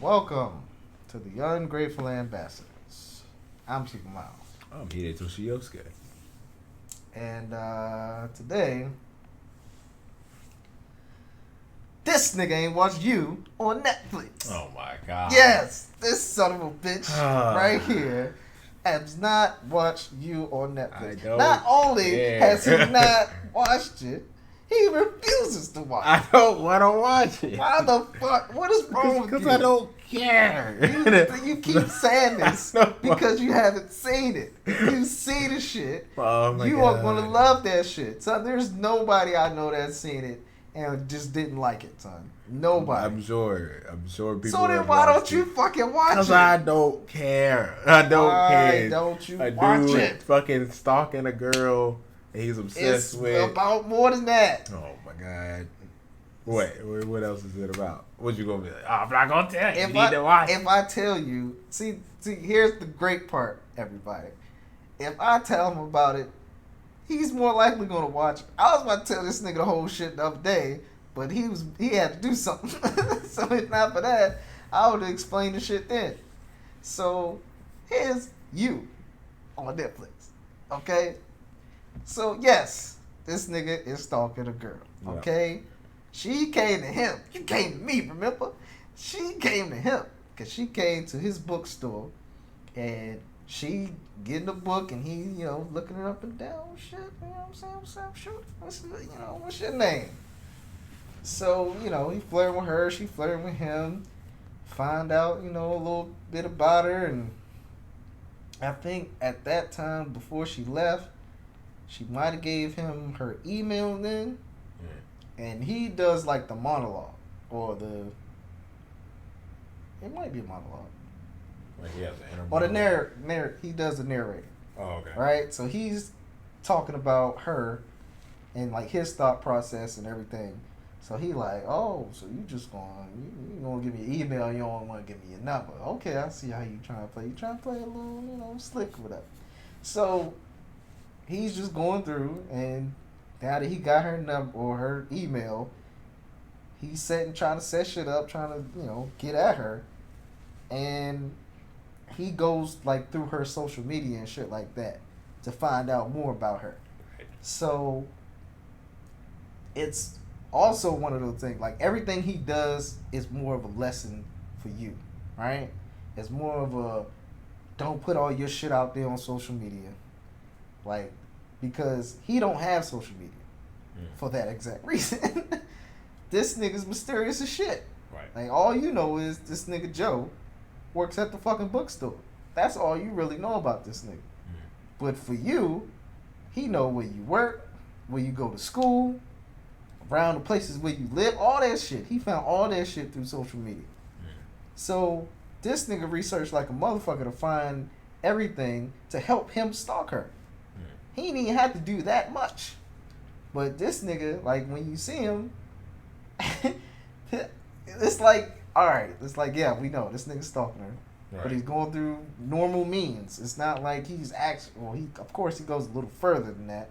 Welcome to the Ungrateful Ambassadors. I'm Super Miles. I'm Hide Toshiosuke. And today, this nigga ain't watched You on Netflix. Oh my god. Yes, this son of a bitch right here has not watched You on Netflix. Not only has he not watched it, he refuses to watch it. I don't want to watch it. Why the fuck? What is wrong with you? Because I don't care. You keep saying this because you haven't seen it. If you see the shit, you are going to love that shit. Son, there's nobody I know that's seen it and just didn't like it, son. Nobody. I'm sure people. So then why don't you fucking watch it? Because I don't care. I don't care. Why don't you a watch dude it? fucking stalking a girl that he's obsessed with. It's about more than that. Oh my god. Wait, what else is it about? What you gonna be like? Oh, I'm not gonna tell you. You need to watch. If I tell you, see, here's the great part, everybody. If I tell him about it, he's more likely gonna watch it. I was about to tell this nigga the whole shit the other day, but he had to do something. So if not for that, I would have explained the shit then. So here's You on Netflix. Okay? So yes, this nigga is stalking a girl. Okay? Yeah. She came to him. You came to me, remember? She came to him because she came to his bookstore and she getting the book and he, looking it up and down. Shit, you know what I'm saying? Shoot. What's your name? So, he flirting with her. She flirting with him. Find out, a little bit about her. And I think at that time, before she left, she might have gave him her email then. And he does like the monologue or it might be a monologue. Like he has an inner or the he does the narrator. Oh, okay. Right? So he's talking about her and like his thought process and everything. So he like, oh, so you just gonna give me an email, you don't want to give me your number. Okay, I see how you trying to play. You trying to play a little, slick with that. So he's just going through, and now that he got her number or her email, he's trying to set shit up, trying to, get at her. And he goes like through her social media and shit like that to find out more about her. Right. So it's also one of those things, like everything he does is more of a lesson for you, right? It's more of a, don't put all your shit out there on social media. Like, because he don't have social media for that exact reason. This nigga's mysterious as shit. Right. Like, all you know is this nigga Joe works at the fucking bookstore. That's all you really know about this nigga. But for you, he know where you work, where you go to school, around the places where you live, all that shit. He found all that shit through social media. So this nigga researched like a motherfucker to find everything to help him stalk her. He didn't even have to do that much. But this nigga, like, when you see him, it's like, alright, it's like, yeah, we know this nigga's stalking her. Right. But he's going through normal means. It's not like he's actually, of course he goes a little further than that.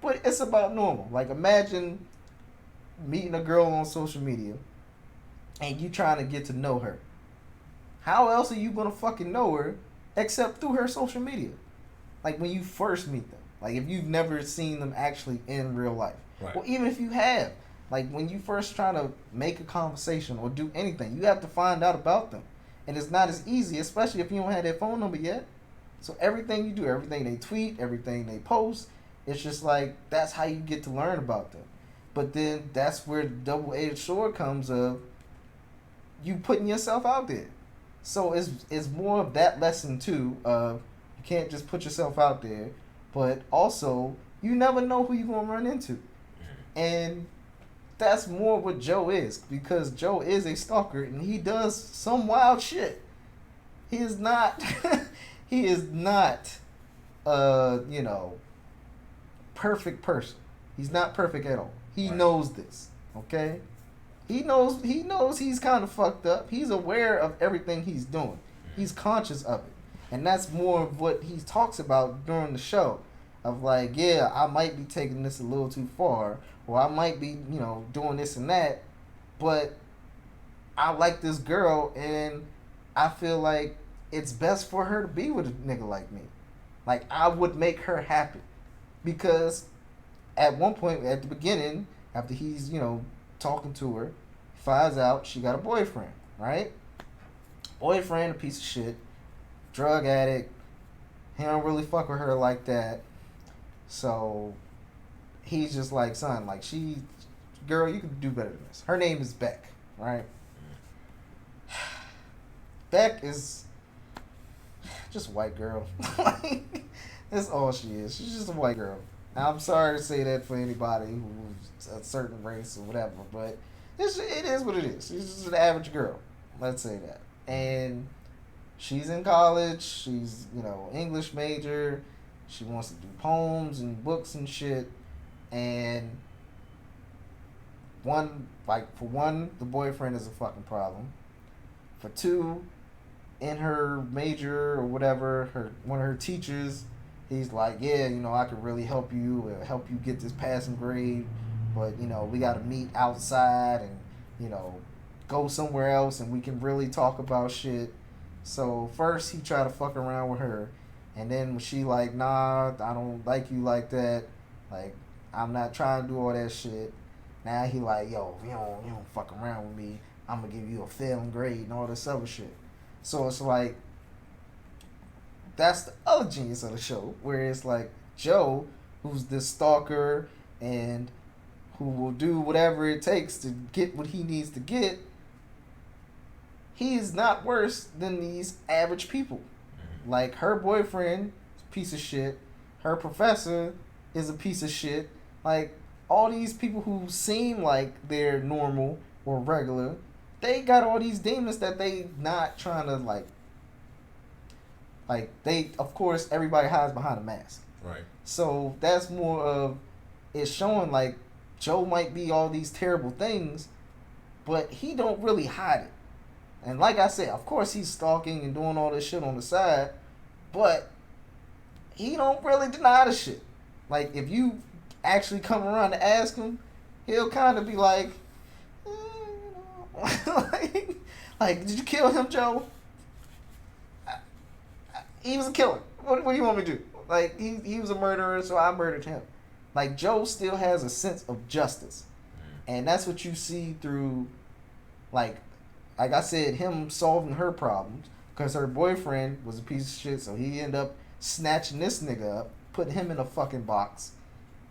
But it's about normal. Like, imagine meeting a girl on social media and you trying to get to know her. How else are you going to fucking know her except through her social media? Like, when you first meet them. Like, if you've never seen them actually in real life. Right. Well, even if you have. Like, when you first try to make a conversation or do anything, you have to find out about them. And it's not as easy, especially if you don't have their phone number yet. So everything you do, everything they tweet, everything they post, it's just like, that's how you get to learn about them. But then that's where the double-edged sword comes of you putting yourself out there. So it's more of that lesson, too, of you can't just put yourself out there. But also, you never know who you're going to run into. And that's more what Joe is. Because Joe is a stalker and he does some wild shit. He is not, perfect person. He's not perfect at all. He knows this, okay? He knows he's kind of fucked up. He's aware of everything he's doing. He's conscious of it. And that's more of what he talks about during the show. Of like, yeah, I might be taking this a little too far. Or I might be, doing this and that. But I like this girl and I feel like it's best for her to be with a nigga like me. Like I would make her happy because at one point at the beginning, after he's talking to her, finds out she got a boyfriend, right? Boyfriend, a piece of shit, drug addict. He don't really fuck with her like that. So he's just like, son, like girl, you can do better than this. Her name is Beck, right? Beck is just a white girl. That's all she is. She's just a white girl. Now, I'm sorry to say that for anybody who's a certain race or whatever, but it is what it is. She's just an average girl. Let's say that. And she's in college. She's, English major. She wants to do poems and books and shit. And for one, the boyfriend is a fucking problem. For two, in her major or whatever, one of her teachers, he's like, yeah, I could really help you get this passing grade, but we got to meet outside and go somewhere else and we can really talk about shit. So first he tried to fuck around with her, and then when she like, nah, I don't like you like that, like I'm not trying to do all that shit. Now he like, yo, if you don't fuck around with me, I'm gonna give you a failing grade and all this other shit. So it's like, that's the other genius of the show, where it's like Joe, who's this stalker and who will do whatever it takes to get what he needs to get, he is not worse than these average people. Like, her boyfriend is a piece of shit. Her professor is a piece of shit. Like, all these people who seem like they're normal or regular, they got all these demons that they not trying to, like they, of course, everybody hides behind a mask. Right. So that's more of, it's showing like Joe might be all these terrible things, but he don't really hide it. And like I said, of course he's stalking and doing all this shit on the side, but he don't really deny the shit. Like, if you actually come around to ask him, he'll kind of be like, like, did you kill him, Joe? He was a killer. What do you want me to do? Like, he was a murderer, so I murdered him. Like, Joe still has a sense of justice. And that's what you see through, like I said, him solving her problems. Because her boyfriend was a piece of shit, so he ended up snatching this nigga up, putting him in a fucking box,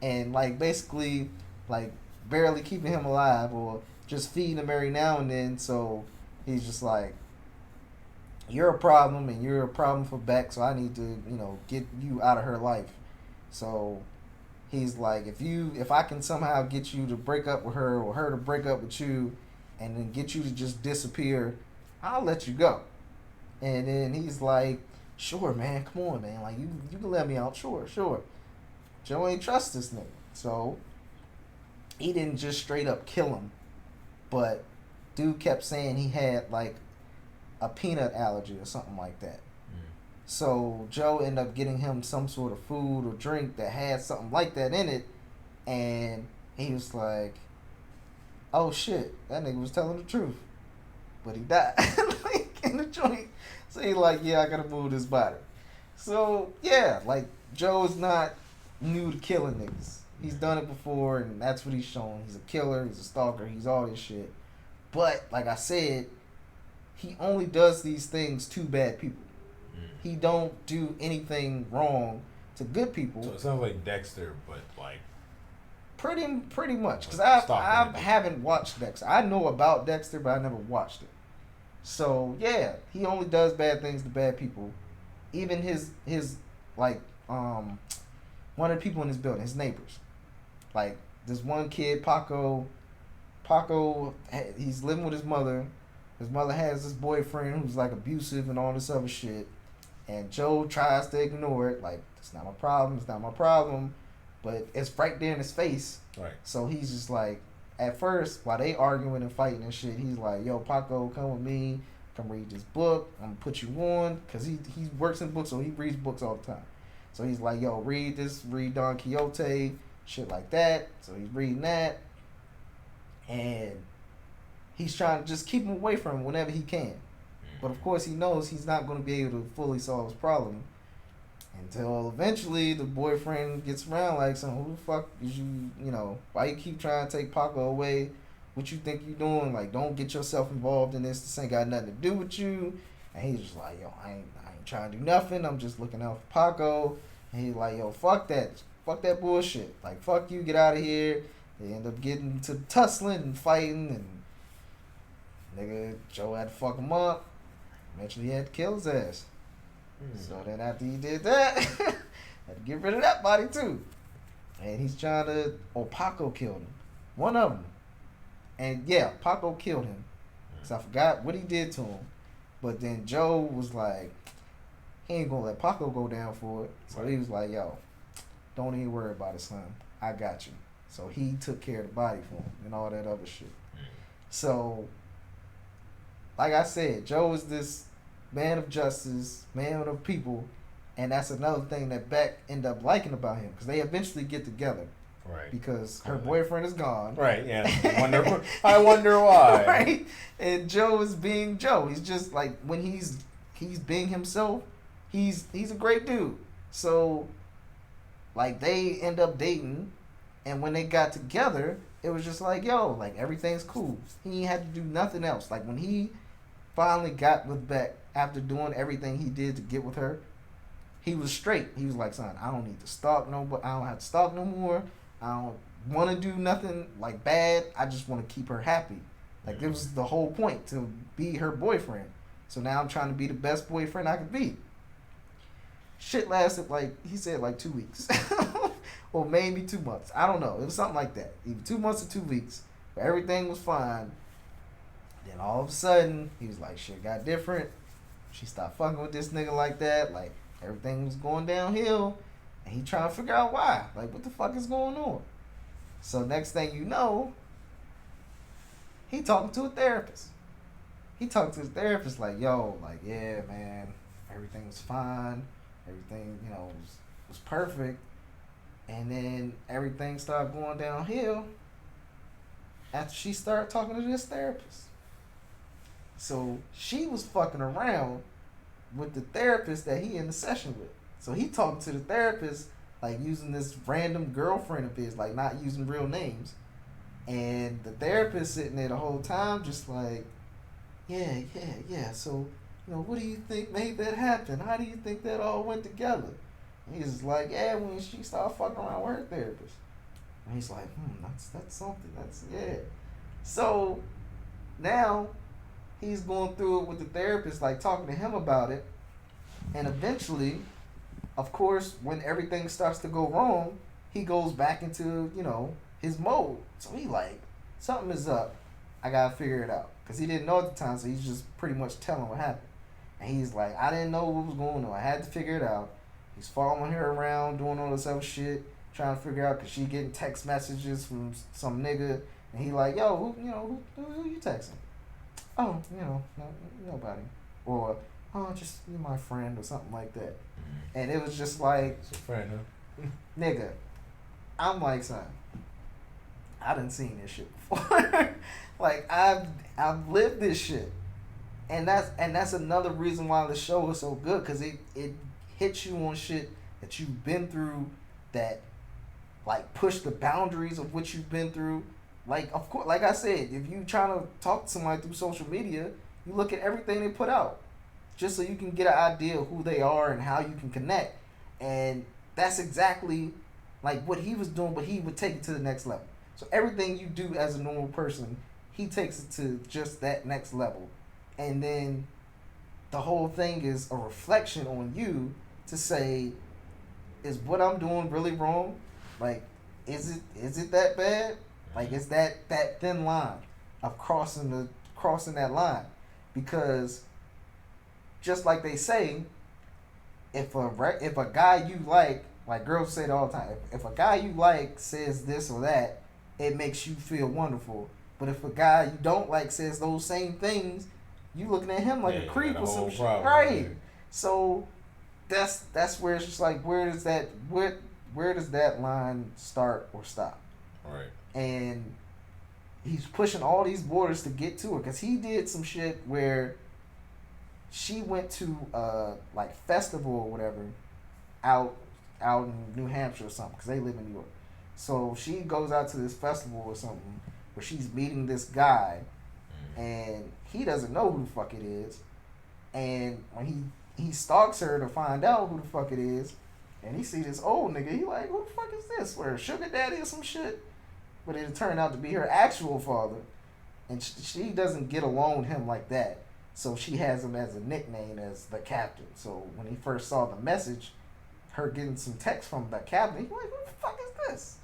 and, like, basically, like, barely keeping him alive, or just feeding him every now and then. So he's just like, you're a problem, and you're a problem for Beck, so I need to, get you out of her life. So he's like, if I can somehow get you to break up with her, or her to break up with you, and then get you to just disappear, I'll let you go. And then he's like, sure, man, come on, man, like, you can let me out, sure. Joe ain't trust this nigga. So he didn't just straight up kill him, but dude kept saying he had, like, a peanut allergy or something like that. So Joe ended up getting him some sort of food or drink that had something like that in it, and he was like, oh shit, that nigga was telling the truth. But he died, like, in the joint. So he like, yeah, I gotta move this body. So, yeah, like, Joe's not new to killing niggas. He's done it before, and that's what he's showing. He's a killer, he's a stalker, he's all this shit. But, like I said, he only does these things to bad people. He don't do anything wrong to good people. So it sounds like Dexter, but, like, Pretty much, because I haven't watched Dexter. I know about Dexter, but I never watched it. So yeah, he only does bad things to bad people. Even his like one of the people in his building, his neighbors. Like, this one kid, Paco, he's living with his mother. His mother has this boyfriend who's like abusive and all this other shit. And Joe tries to ignore it, like, it's not my problem. But it's right there in his face. Right. So he's just like, at first, while they arguing and fighting and shit, he's like, yo, Paco, come with me. Come read this book. I'm going to put you on. Because he works in books, so he reads books all the time. So he's like, yo, read Don Quixote, shit like that. So he's reading that. And he's trying to just keep him away from him whenever he can. But of course, he knows he's not going to be able to fully solve his problem until eventually the boyfriend gets around like, "So who the fuck is you? You know, why you keep trying to take Paco away? What you think you doing? Like, don't get yourself involved in this. This ain't got nothing to do with you." And he's just like, "Yo, I ain't trying to do nothing. I'm just looking out for Paco." And he's like, "Yo, fuck that bullshit. Like, fuck you, get out of here." They end up getting to tussling and fighting, and nigga Joe had to fuck him up. Eventually, he had to kill his ass. So then after he did that, had to get rid of that body too. And he's trying to... Oh, Paco killed him. One of them. And yeah, Paco killed him. Because I forgot what he did to him. But then Joe was like, he ain't going to let Paco go down for it. So he was like, "Yo, don't even worry about it, son. I got you." So he took care of the body for him and all that other shit. So, like I said, Joe is this man of justice, man of people, and that's another thing that Beck ended up liking about him, because they eventually get together. Right. Because her boyfriend is gone. Right, yeah. I wonder why. Right. And Joe is being Joe. He's just like, when he's being himself, he's a great dude. So, like, they end up dating, and when they got together, it was just like, yo, like, everything's cool. He had to do nothing else. Like, when he finally got with Beck after doing everything he did to get with her, he was straight. He was like, "Son, I don't need to stalk nobody. I don't have to stalk no more. I don't want to do nothing like bad. I just want to keep her happy." Like, it was the whole point, to be her boyfriend. So now I'm trying to be the best boyfriend I could be. Shit lasted, like, he said, like 2 weeks. Or maybe 2 months. I don't know. It was something like that. Either 2 months or 2 weeks. But everything was fine. Then all of a sudden, he was like, shit got different. She stopped fucking with this nigga like that. Like, everything was going downhill. And he trying to figure out why. Like, what the fuck is going on? So next thing you know, he talking to a therapist. He talked to his therapist like, "Yo, like, yeah, man, everything was fine. Everything, you know, was perfect." And then everything started going downhill after she started talking to this therapist. So she was fucking around with the therapist that he in the session with. So he talking to the therapist, like, using this random girlfriend of his, like, not using real names. And the therapist sitting there the whole time just like, yeah. So, you know, what do you think made that happen? How do you think that all went together? And he's like, yeah, when she started fucking around with her therapist. And he's like, that's something. That's, yeah. So now he's going through it with the therapist, like, talking to him about it. And eventually, of course, when everything starts to go wrong, he goes back into, you know, his mode. So he like, something is up. I gotta figure it out. Because he didn't know at the time, so he's just pretty much telling what happened. And he's like, I didn't know what was going on. I had to figure it out. He's following her around, doing all this other shit, trying to figure out, because she getting text messages from some nigga. And he like, yo, who you texting? Oh, you know, nobody. Or, oh, just you my friend or something like that. And it was just like, it's a friend, huh? Nigga, I'm like, son, I done seen this shit before. Like, I've lived this shit. And that's another reason why the show is so good, because it hits you on shit that you've been through, that, like, push the boundaries of what you've been through. Like, of course, like I said, if you trying to talk to somebody through social media, you look at everything they put out, just so you can get an idea of who they are and how you can connect. And that's exactly like what he was doing, but he would take it to the next level. So everything you do as a normal person, he takes it to just that next level. And then the whole thing is a reflection on you to say, is what I'm doing really wrong? Like, is it that bad? Like, is that thin line of crossing that line? Because just like they say, if a guy you like girls say it all the time, if a guy you like says this or that, it makes you feel wonderful. But if a guy you don't like says those same things, you looking at him like a creep or some shit, right? So that's where it's just like, where does that line start or stop? Right. And he's pushing all these borders to get to her because he did some shit where she went to like festival or whatever out in New Hampshire or something because they live in New York. So she goes out to this festival or something where she's meeting this guy, and he doesn't know who the fuck it is. And when he stalks her to find out who the fuck it is, and he see this old nigga, he like, who the fuck is this? Where sugar daddy or some shit? But it turned out to be her actual father, and she doesn't get along with him like that. So she has him as a nickname as the captain. So when he first saw the message, her getting some text from the captain, he's like, who the fuck is this?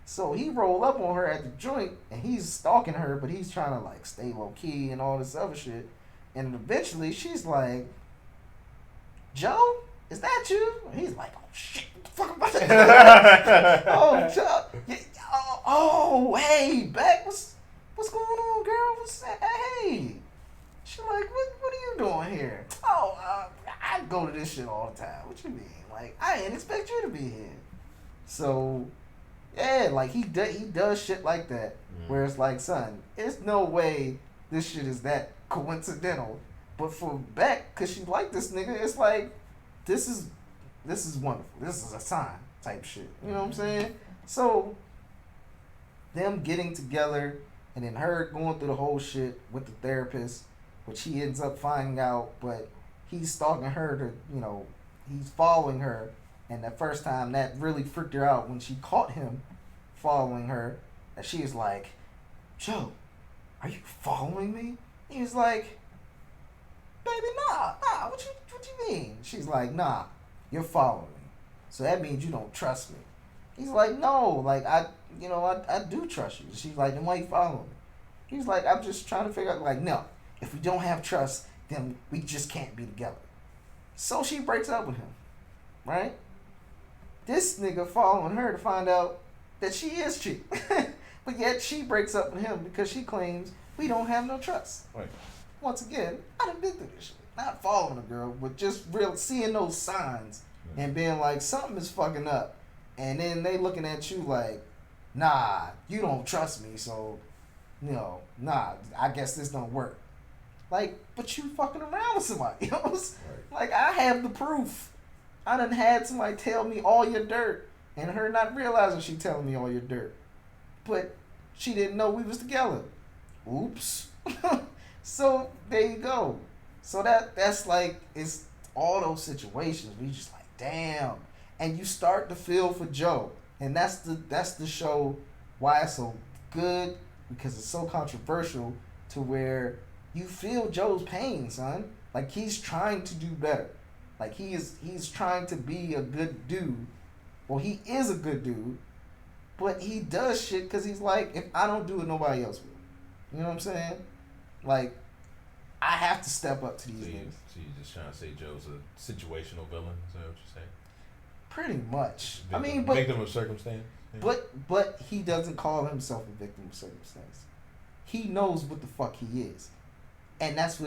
So he rolled up on her at the joint, and he's stalking her, but he's trying to like stay low key and all this other shit. And eventually she's like, Joe, is that you? And he's like, oh shit, what the fuck am I doing? Oh, Joe, yeah, oh, hey, Beck, what's going on, girl? What's that? Hey. She's like, what are you doing here? Oh, I go to this shit all the time. What you mean? Like, I didn't expect you to be here. So, yeah, like he does shit like that. Where it's like, son, there's no way this shit is that coincidental. But for Beck, cause she like this nigga, it's like, this is wonderful. This is a sign type shit. You know what I'm saying? So, them getting together and then her going through the whole shit with the therapist, which he ends up finding out, but he's stalking her to, you know, he's following her. And the first time that really freaked her out when she caught him following her, and she was like, Joe, are you following me? He was like, baby, nah, what you mean? She's like, nah, you're following me. So that means you don't trust me. He's like, no, like, I do trust you. She's like, then why you following me? He's like, I'm just trying to figure out, like, no, if we don't have trust, then we just can't be together. So she breaks up with him, right? This nigga following her to find out that she is cheating. But yet she breaks up with him because she claims we don't have no trust. Right. Once again, I done been through this shit. Not following a girl, but just real seeing those signs and being like, something is fucking up. And then they looking at you like, nah, you don't trust me, so, you know, nah, I guess this don't work. Like, but you fucking around with somebody, you know? Right. Like, I have the proof. I done had somebody tell me all your dirt, and her not realizing she telling me all your dirt. But she didn't know we was together. Oops. So, there you go. So that's like, it's all those situations where you just like, damn. And you start to feel for Joe. And that's the show why it's so good, because it's so controversial to where you feel Joe's pain, son. Like, he's trying to do better. Like, he's trying to be a good dude. Well, he is a good dude, but he does shit because he's like, if I don't do it, nobody else will. You know what I'm saying? Like, I have to step up to these niggas. So you're just trying to say Joe's a situational villain? Is that what you're saying? Pretty much. Victim, victim of circumstance? Yeah. But he doesn't call himself a victim of circumstance. He knows what the fuck he is. And that's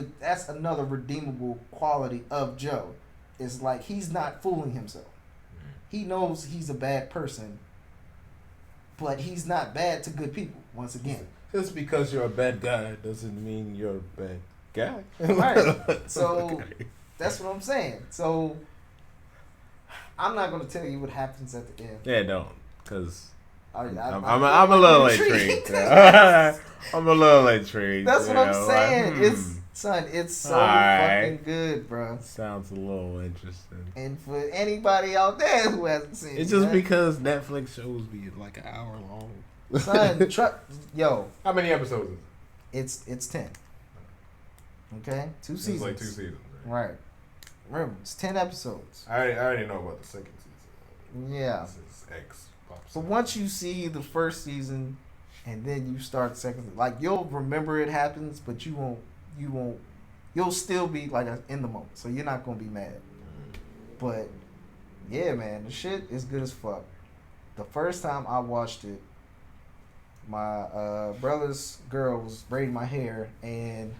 another redeemable quality of Joe. It's like, he's not fooling himself. He knows he's a bad person, but he's not bad to good people, once again. Just because you're a bad guy doesn't mean you're a bad guy. Right. So, that's what I'm saying. So, I'm not going to tell you what happens at the end. Yeah, don't. Because I'm a little intrigued. I'm a little intrigued. That's what I'm saying. It's so fucking good, bro. Sounds a little interesting. And for anybody out there who hasn't seen it, it's just because Netflix shows be like an hour long. Son, yo. How many episodes is it? It's 10. Okay? 2 seasons. It's like 2 seasons. Right. Remember, it's 10 episodes. I already know about the second season. Yeah. This is X. So once you see the first season and then you start the second, like, you'll remember it happens, but you'll still be like in the moment. So you're not going to be mad. But yeah, man, the shit is good as fuck. The first time I watched it, my brother's girl was braiding my hair, and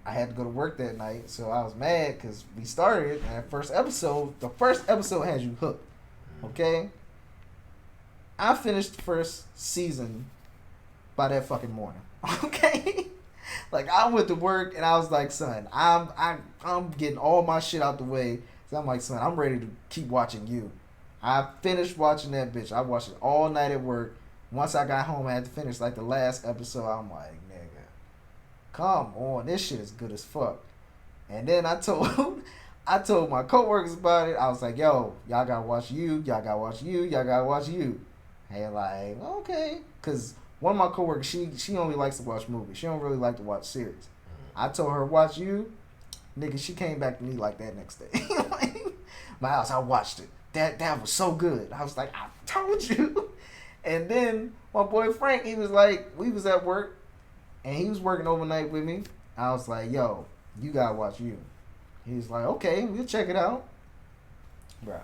I had to go to work that night, so I was mad because we started, and the first episode has you hooked, okay? I finished the first season by that fucking morning. Okay? Like, I went to work and I was like, son, I'm getting all my shit out the way. So I'm like, son, I'm ready to keep watching you. I finished watching that bitch. I watched it all night at work. Once I got home, I had to finish like the last episode. I'm like, nigga, come on, this shit is good as fuck. And then I told my coworkers about it. I was like, yo, y'all gotta watch you. Y'all gotta watch you. Y'all gotta watch you. And like, okay, cause one of my coworkers, she only likes to watch movies. She don't really like to watch series. I told her watch you, nigga. She came back to me like that next day. My house, I watched it. That was so good. I was like, I told you. And then my boy Frank, he was like, we was at work, and he was working overnight with me. I was like, yo, you gotta watch you. He was like, okay, we'll check it out. Bruh.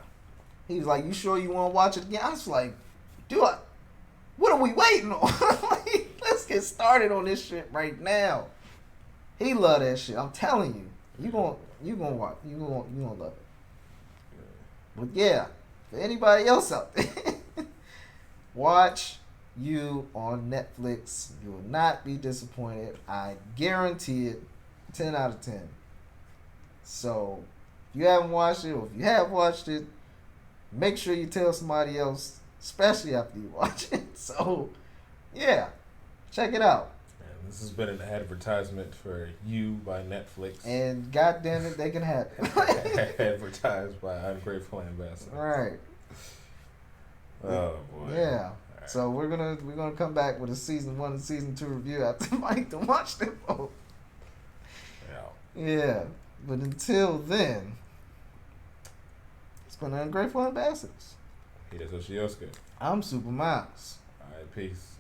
He was like, you sure you want to watch it again? I was like, dude, what are we waiting on? Like, let's get started on this shit right now. He love that shit. I'm telling you. You gonna watch. You gonna love it. But yeah, for anybody else out there, watch You on Netflix. You will not be disappointed. I guarantee it. 10 out of 10. So, if you haven't watched it, or if you have watched it, make sure you tell somebody else, especially after you watch it. So, yeah, check it out. And this has been an advertisement for You by Netflix. And goddamn it, they can have it. Advertised by Ungrateful Ambassadors. Right. Oh boy. Yeah. Right. So we're gonna come back with a season 1 and season 2 review after Mike to watch them both. Yeah. But until then, it's been Ungrateful Ambassadors. He is Oshiosuke. I'm Super Miles. Alright, peace.